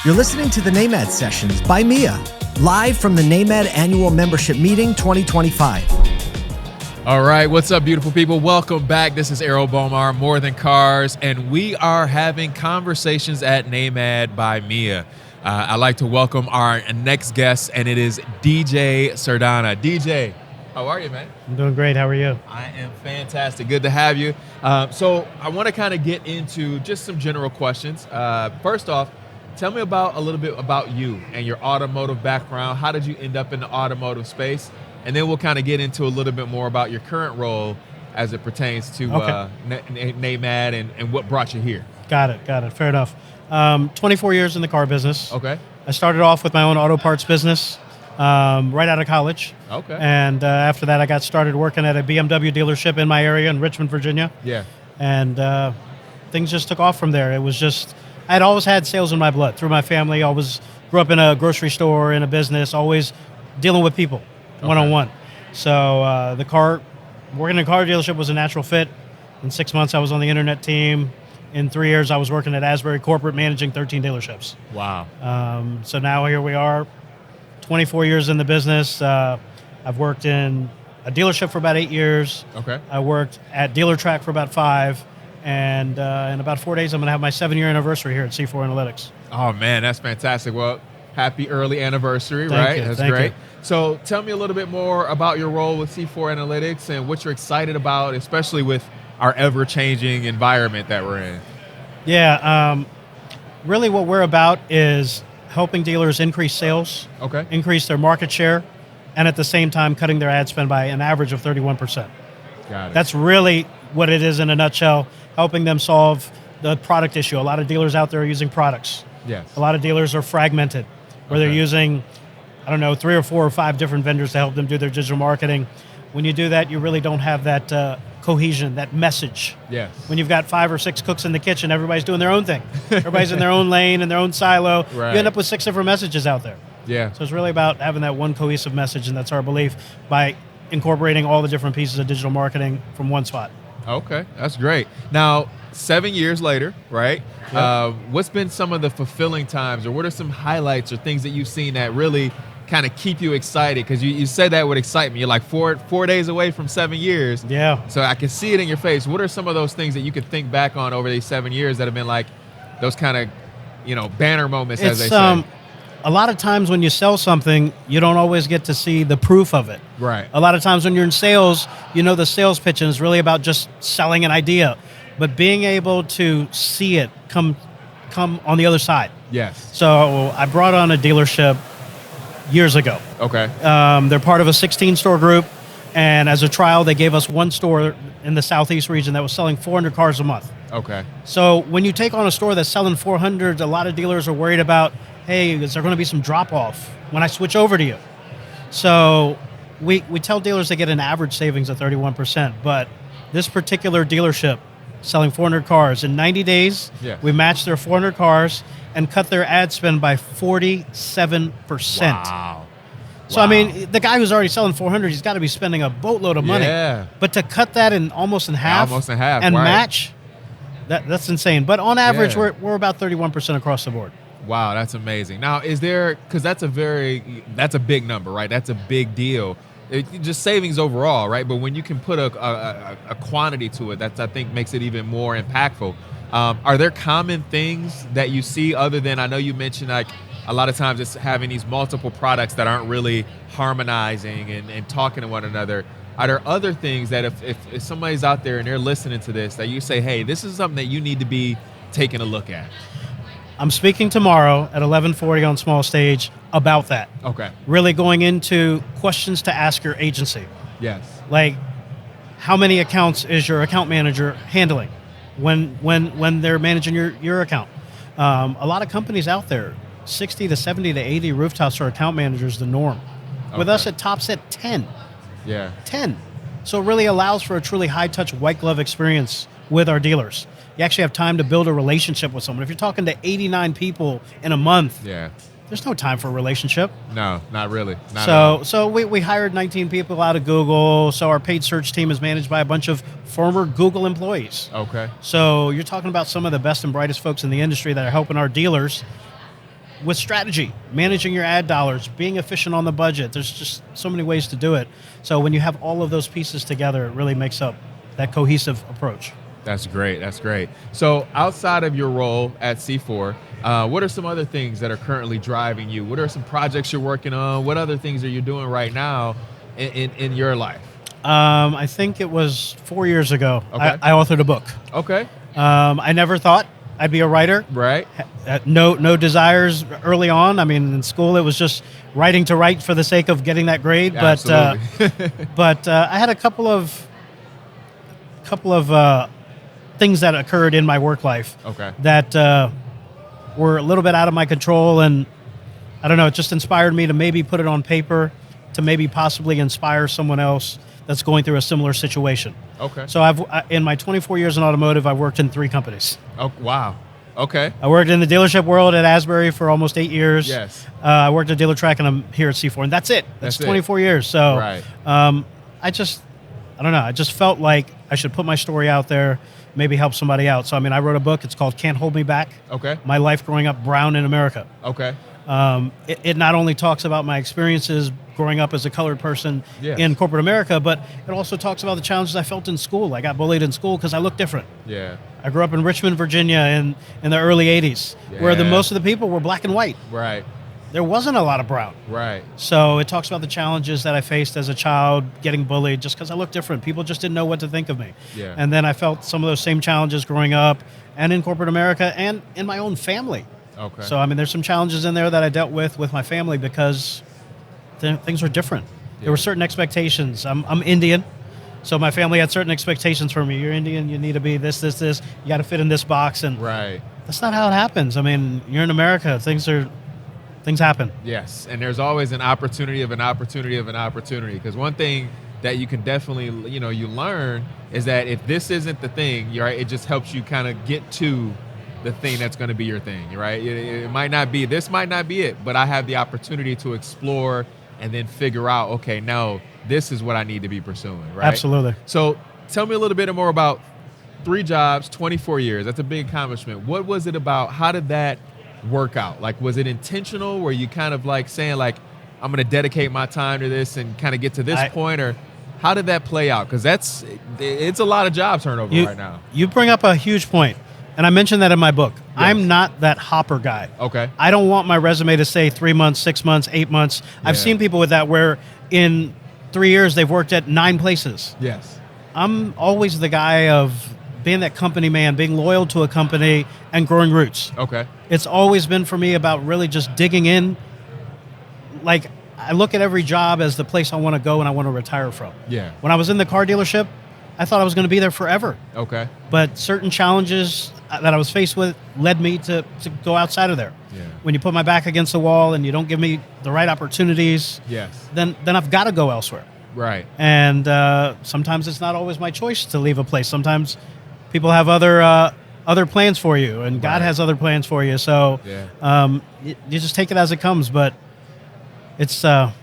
You're listening to the NAMAD Sessions by Mia, live from the NAMAD Annual Membership Meeting 2025. All right, what's up, beautiful people? Welcome back. This is Errol Bomar, More Than Cars, and we are having conversations at NAMAD by Mia. I'd like to welcome our next guest, and it is DJ Sardana. DJ, how are you, man? I'm doing great. How are you? I am fantastic. Good to have you. So I want to kind of get into just some general questions. First off, tell me a little bit about you and your automotive background. How did you end up in the automotive space? And then we'll kind of get into a little bit more about your current role as it pertains to NAMAD and what brought you here. Got it. Fair enough. 24 years in the car business. Okay. I started off with my own auto parts business right out of college. Okay. And after that, I got started working at a BMW dealership in my area in Richmond, Virginia. Yeah. And things just took off from there. It was just, I'd always had sales in my blood through my family. Always grew up in a grocery store, in a business, always dealing with people one-on-one. So working in a car dealership was a natural fit. In 6 months, I was on the internet team. In 3 years, I was working at Asbury Corporate, managing 13 dealerships. Wow. So now here we are, 24 years in the business. I've worked in a dealership for about 8 years. Okay. I worked at Dealer Track for about 5. And in about 4 days, I'm going to have my 7-year anniversary here at C4 Analytics. Oh, man, that's fantastic. Well, happy early anniversary, right? That's Thank great. you. So tell me a little bit more about your role with C4 Analytics and what you're excited about, especially with our ever-changing environment that we're in. Yeah, really what we're about is helping dealers increase sales, increase their market share, and at the same time cutting their ad spend by an average of 31%. Got it. That's really what it is in a nutshell, helping them solve the product issue. A lot of dealers out there are using products. Yes. A lot of dealers are fragmented, where they're using, 3 or 4 or 5 different vendors to help them do their digital marketing. When you do that, you really don't have that cohesion, that message. Yes. When you've got 5 or 6 cooks in the kitchen, everybody's doing their own thing. Everybody's in their own lane, in their own silo. Right. You end up with 6 different messages out there. Yeah. So it's really about having that one cohesive message, and that's our belief, by incorporating all the different pieces of digital marketing from one spot. Okay, that's great. Now, 7 years later, right? Yep. What's been some of the fulfilling times, or what are some highlights or things that you've seen that really kind of keep you excited? Because you said that with excitement. You're like four days away from 7 years. Yeah. So I can see it in your face. What are some of those things that you could think back on over these 7 years that have been like those kind of, banner moments, as they say? A lot of times when you sell something, you don't always get to see the proof of it. Right. A lot of times when you're in sales, the sales pitch is really about just selling an idea. But being able to see it come on the other side. Yes. So I brought on a dealership years ago. Okay. They're part of a 16-store group, and as a trial, they gave us one store in the Southeast region that was selling 400 cars a month. Okay. So when you take on a store that's selling 400, a lot of dealers are worried about, hey, is there going to be some drop-off when I switch over to you? So we tell dealers they get an average savings of 31%, but this particular dealership selling 400 cars, in 90 days, we matched their 400 cars and cut their ad spend by 47%. Wow. So, the guy who's already selling 400, he's got to be spending a boatload of money. Yeah. But to cut that in almost in half, and match, that's insane. But on average, we're about 31% across the board. Wow, that's amazing. Now, because that's a big number, right? That's a big deal. Just savings overall, right? But when you can put a quantity to it, that I think makes it even more impactful. Are there common things that you see other than, I know you mentioned like a lot of times it's having these multiple products that aren't really harmonizing and talking to one another. Are there other things that if somebody's out there and they're listening to this, that you say, hey, this is something that you need to be taking a look at? I'm speaking tomorrow at 11:40 on Small Stage about that. Okay. Really going into questions to ask your agency. Yes. Like, how many accounts is your account manager handling when they're managing your account? A lot of companies out there, 60 to 70 to 80 rooftops for account managers, the norm. With us, it tops at 10. Yeah. 10. So it really allows for a truly high-touch, white-glove experience with our dealers. You actually have time to build a relationship with someone. If you're talking to 89 people in a month, there's no time for a relationship. No, not really. Not at all. So we hired 19 people out of Google. So our paid search team is managed by a bunch of former Google employees. Okay. So you're talking about some of the best and brightest folks in the industry that are helping our dealers with strategy, managing your ad dollars, being efficient on the budget. There's just so many ways to do it. So when you have all of those pieces together, it really makes up that cohesive approach. That's great. That's great. So outside of your role at C4, what are some other things that are currently driving you? What are some projects you're working on? What other things are you doing right now in your life? I think it was 4 years ago. Okay. I authored a book. Okay. I never thought I'd be a writer. Right. No desires early on. I mean, in school, it was just writing to write for the sake of getting that grade. Absolutely. But I had a couple of things that occurred in my work life Okay. that were a little bit out of my control, and I don't know. It just inspired me to maybe put it on paper, to maybe possibly inspire someone else that's going through a similar situation. Okay. So in my 24 years in automotive, I've worked in 3 companies. Oh, wow. Okay. I worked in the dealership world at Asbury for almost 8 years. Yes. I worked at Dealer Track, and I'm here at C4, and that's it. That's 24 years. So Right. I don't know. I just felt like I should put my story out there, maybe help somebody out. So, I mean, I wrote a book. It's called Can't Hold Me Back. Okay. My Life Growing Up Brown in America. Okay. It not only talks about my experiences growing up as a colored person Yes. in corporate America, but it also talks about the challenges I felt in school. I got bullied in school because I looked different. Yeah. I grew up in Richmond, Virginia in the early 80s, where Yeah. most of the people were black and white. Right. There wasn't a lot of brown. Right. So it talks about the challenges that I faced as a child getting bullied just because I looked different. People just didn't know what to think of me. Yeah. And then I felt some of those same challenges growing up and in corporate America and in my own family. Okay. So, I mean, there's some challenges in there that I dealt with my family because things were different. Yeah. There were certain expectations. I'm Indian, so my family had certain expectations for me. You're Indian, you need to be this. You got to fit in this box, and Right. that's not how it happens. I mean, you're in America. Things happen. Yes, and there's always an opportunity of an opportunity of an opportunity. Because one thing that you can definitely, you learn is that if this isn't the thing, right, it just helps you kind of get to the thing that's going to be your thing, right? It might not be, this might not be it, but I have the opportunity to explore and then figure out, okay, no, this is what I need to be pursuing, right? Absolutely. So tell me a little bit more about 3 jobs, 24 years. That's a big accomplishment. What was it about? How did that work out? Like, was it intentional? Were you kind of like saying like, I'm going to dedicate my time to this and kind of get to this point, or how did that play out? Because it's a lot of job turnover right now. You bring up a huge point, and I mentioned that in my book. Yes. I'm not that hopper guy. Okay. I don't want my resume to say 3 months, 6 months, 8 months. Yeah. I've seen people with that where in 3 years they've worked at 9 places. Yes. I'm always the guy of being that company man, being loyal to a company and growing roots. Okay. It's always been for me about really just digging in. Like, I look at every job as the place I want to go and I want to retire from. Yeah. When I was in the car dealership, I thought I was going to be there forever. Okay. But certain challenges that I was faced with led me to go outside of there. Yeah. When you put my back against the wall and you don't give me the right opportunities, yes, then I've got to go elsewhere. Right. And sometimes it's not always my choice to leave a place. Sometimes people have other plans for you, and God has other plans for you. So you just take it as it comes. But it's what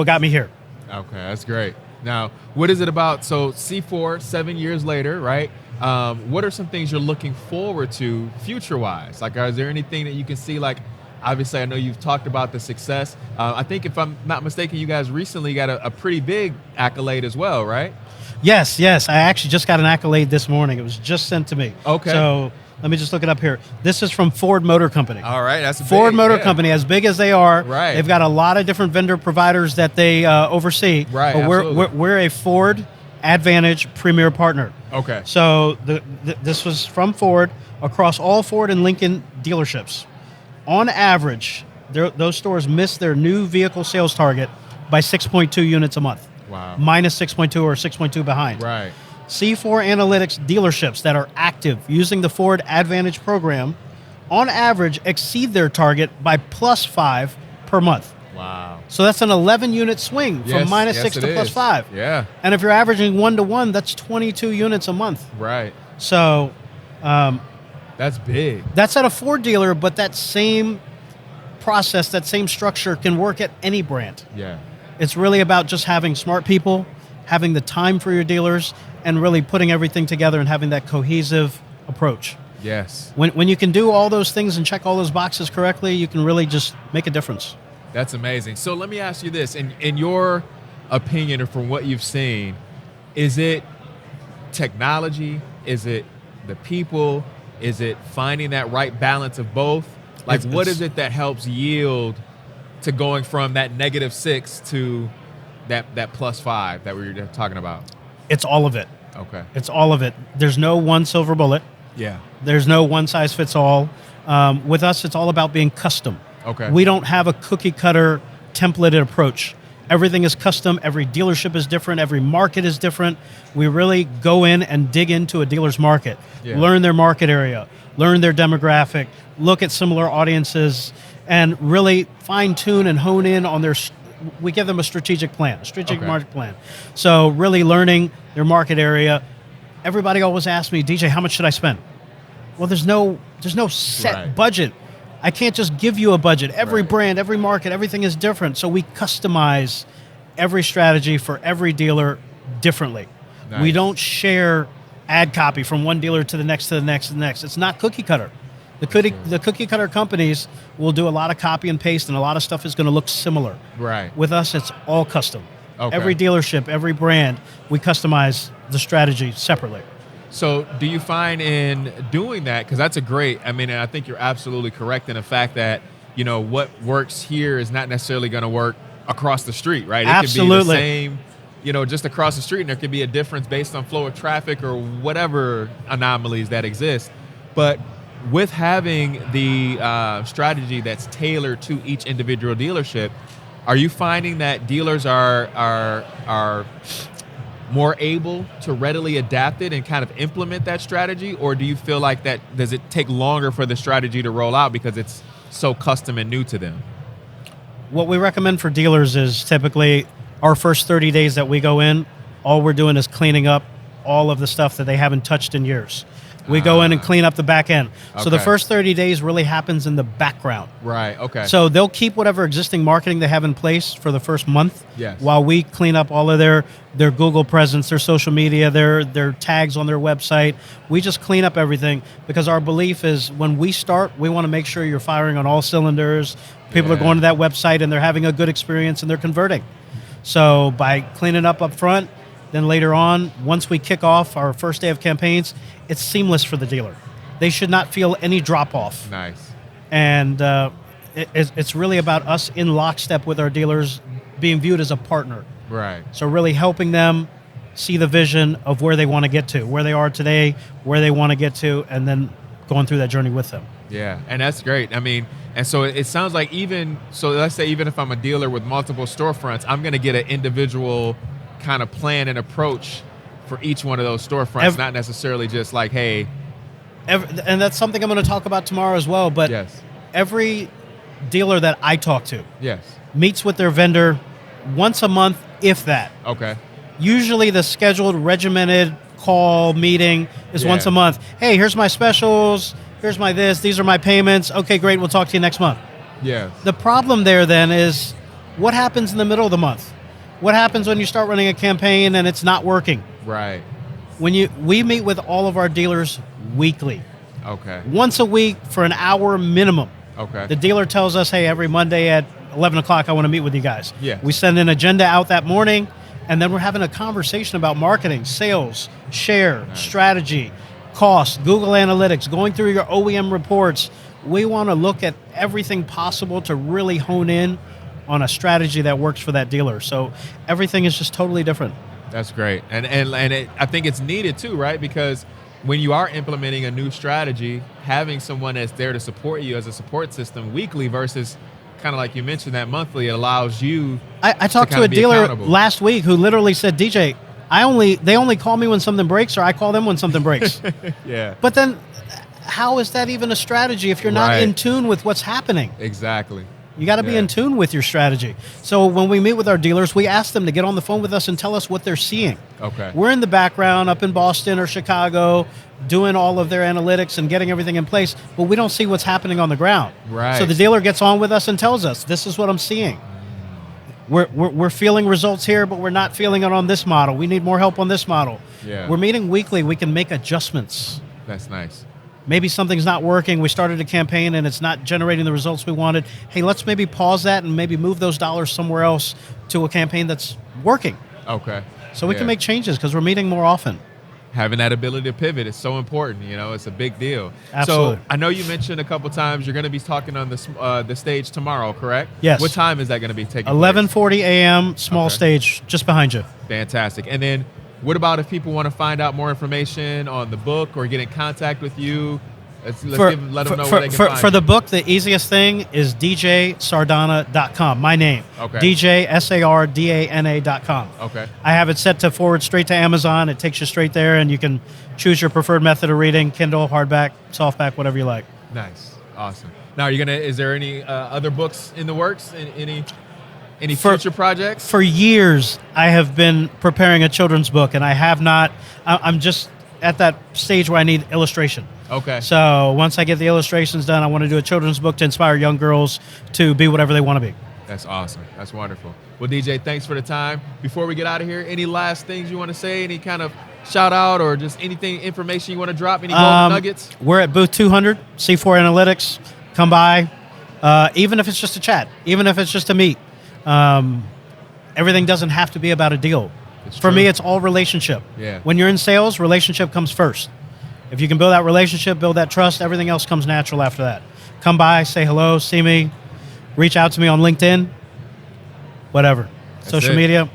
got me here. Okay, that's great. Now, what is it about? So C4, 7 years later, right? What are some things you're looking forward to future-wise? Like, is there anything that you can see? Like, obviously, I know you've talked about the success. I think, if I'm not mistaken, you guys recently got a pretty big accolade as well, right? Yes. I actually just got an accolade this morning. It was just sent to me. Okay. So let me just look it up here. This is from Ford Motor Company. All right, that's Ford Motor Company, as big as they are. Right. They've got a lot of different vendor providers that they oversee. Right. But we're a Ford Advantage Premier Partner. Okay. So this was from Ford across all Ford and Lincoln dealerships. On average, those stores miss their new vehicle sales target by 6.2 units a month. Wow. Minus 6.2 or 6.2 behind. Right. C4 Analytics dealerships that are active using the Ford Advantage program, on average, exceed their target by +5 per month. Wow. So that's an 11-unit swing from -6 to +5. Yeah. And if you're averaging 1-to-1, that's 22 units a month. Right. So that's big. that's at a Ford dealer, but that same process, that same structure can work at any brand. Yeah. It's really about just having smart people, having the time for your dealers, and really putting everything together and having that cohesive approach. Yes. When you can do all those things and check all those boxes correctly, you can really just make a difference. That's amazing. So let me ask you this: in your opinion, or from what you've seen, is it technology? Is it the people? Is it finding that right balance of both? Like, what is it that helps yield to going from that -6 to that +5 that we were talking about? It's all of it. Okay. It's all of it. There's no one silver bullet. Yeah. There's no one size fits all. With us, it's all about being custom. Okay. We don't have a cookie cutter templated approach. Everything is custom. Every dealership is different. Every market is different. We really go in and dig into a dealer's market, learn their market area, learn their demographic, look at similar audiences, and really fine tune and hone in on their. We give them a strategic plan, a strategic market plan. So really learning their market area. Everybody always asks me, DJ, how much should I spend? Well, there's no set budget. I can't just give you a budget. Every brand, every market, everything is different. So we customize every strategy for every dealer differently. Nice. We don't share ad copy from one dealer to the next, to the next, to the next. It's not cookie cutter. The cookie cutter companies will do a lot of copy and paste, and a lot of stuff is going to look similar. Right. With us, it's all custom. Okay. Every dealership, every brand, we customize the strategy separately. So do you find in doing that, because that's and I think you're absolutely correct in the fact that, what works here is not necessarily going to work across the street, right? Absolutely. It could be the same, just across the street, and there could be a difference based on flow of traffic or whatever anomalies that exist. But with having the strategy that's tailored to each individual dealership, are you finding that dealers are more able to readily adapt it and kind of implement that strategy? Or do you feel like does it take longer for the strategy to roll out because it's so custom and new to them? What we recommend for dealers is typically our first 30 days that we go in, all we're doing is cleaning up all of the stuff that they haven't touched in years. We go in and clean up the back end. So the first 30 days really happens in the background. Right, okay. So they'll keep whatever existing marketing they have in place for the first month while we clean up all of their Google presence, their social media, their tags on their website. We just clean up everything because our belief is when we start, we want to make sure you're firing on all cylinders. People are going to that website and they're having a good experience and they're converting. So by cleaning up front, then later on, once we kick off our first day of campaigns, it's seamless for the dealer. They should not feel any drop-off. Nice. And it's really about us in lockstep with our dealers being viewed as a partner. Right. So really helping them see the vision of where they want to get to, where they are today, where they want to get to, and then going through that journey with them. Yeah, and that's great. And so it sounds like let's say even if I'm a dealer with multiple storefronts, I'm going to get an individual kind of plan and approach for each one of those storefronts, not necessarily just like, hey. And that's something I'm going to talk about tomorrow as well, but every dealer that I talk to meets with their vendor once a month, if that. Okay. Usually the scheduled regimented call meeting is once a month. Hey, here's my specials, here's my this, these are my payments. Okay, great, we'll talk to you next month. Yeah. The problem there then is what happens in the middle of the month? What happens when you start running a campaign and it's not working? Right. We meet with all of our dealers weekly. Okay. Once a week for an hour minimum. Okay. The dealer tells us, hey, every Monday at 11 o'clock, I want to meet with you guys. Yeah. We send an agenda out that morning, and then we're having a conversation about marketing, sales, share, strategy, cost, Google Analytics, going through your OEM reports. We want to look at everything possible to really hone in on a strategy that works for that dealer. So everything is just totally different. That's great. And I think it's needed too, right? Because when you are implementing a new strategy, having someone that's there to support you as a support system weekly versus kind of like you mentioned that monthly, it allows you I talked to a dealer last week who literally said, DJ, they only call me when something breaks, or I call them when something breaks. Yeah. But then how is that even a strategy if you're not in tune with what's happening? Exactly. You got to be in tune with your strategy. So when we meet with our dealers, we ask them to get on the phone with us and tell us what they're seeing. Okay. We're in the background up in Boston or Chicago doing all of their analytics and getting everything in place, but we don't see what's happening on the ground. Right. So the dealer gets on with us and tells us, this is what I'm seeing. We're feeling results here, but we're not feeling it on this model. We need more help on this model. Yeah. We're meeting weekly. We can make adjustments. That's nice. maybe something's not working. We started a campaign and it's not generating the results we wanted. Hey, let's maybe pause that and maybe move those dollars somewhere else to a campaign that's working. Okay. So we can make changes because we're meeting more often. Having that ability to pivot is so important. It's a big deal. Absolutely. So I know you mentioned a couple times you're going to be talking on the stage tomorrow, correct? Yes. What time is that going to be taking 11:40 a.m. Small stage just behind you. Fantastic. And then what about if people want to find out more information on the book or get in contact with you? Let them know where they can find For you. the book, the easiest thing is djsardana.com, my name. Okay. djsardana.com. Okay. I have it set to forward straight to Amazon. It takes you straight there, and you can choose your preferred method of reading, Kindle, hardback, softback, whatever you like. Nice. Awesome. Now, is there any other books in the works? Any future projects? For years, I have been preparing a children's book, and I have not. I'm just at that stage where I need illustration. Okay. So once I get the illustrations done, I want to do a children's book to inspire young girls to be whatever they want to be. That's awesome. That's wonderful. Well, DJ, thanks for the time. Before we get out of here, any last things you want to say? Any kind of shout out or just information you want to drop? Any golden nuggets? We're at booth 200, C4 Analytics. Come by. Even if it's just a chat, even if it's just a meet. Everything doesn't have to be about a deal. For me, it's all relationship. Yeah. When you're in sales, relationship comes first. If you can build that relationship, build that trust, everything else comes natural after that. Come by, say hello, see me, reach out to me on LinkedIn, whatever. Social media.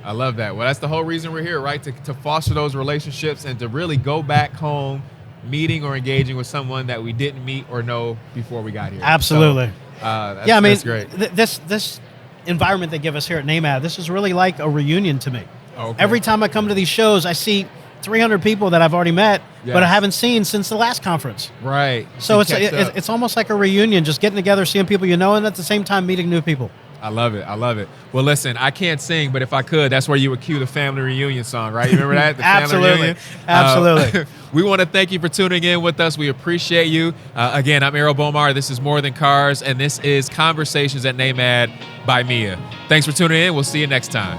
I love that. Well, that's the whole reason we're here, right? To foster those relationships and to really go back home meeting or engaging with someone that we didn't meet or know before we got here. Absolutely. So, that's great. This environment they give us here at NAMAD, this is really like a reunion to me. Okay. Every time I come to these shows, I see 300 people that I've already met, but I haven't seen since the last conference. Right. So it's almost like a reunion, just getting together, seeing people you know, and at the same time meeting new people. I love it. I love it. Well, listen, I can't sing, but if I could, that's where you would cue the family reunion song, right? You remember that? The Absolutely. Family reunion? Absolutely. We want to thank you for tuning in with us. We appreciate you. Again, I'm Errol Bomar. This is More Than Cars, and this is Conversations at NAMAD by Mia. Thanks for tuning in. We'll see you next time.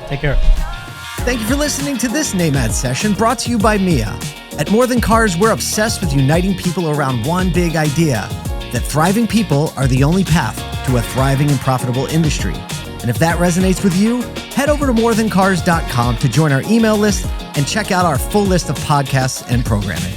Take care. Thank you for listening to this NAMAD session brought to you by Mia. At More Than Cars, we're obsessed with uniting people around one big idea, that thriving people are the only path to a thriving and profitable industry. And if that resonates with you, head over to morethancars.com to join our email list and check out our full list of podcasts and programming.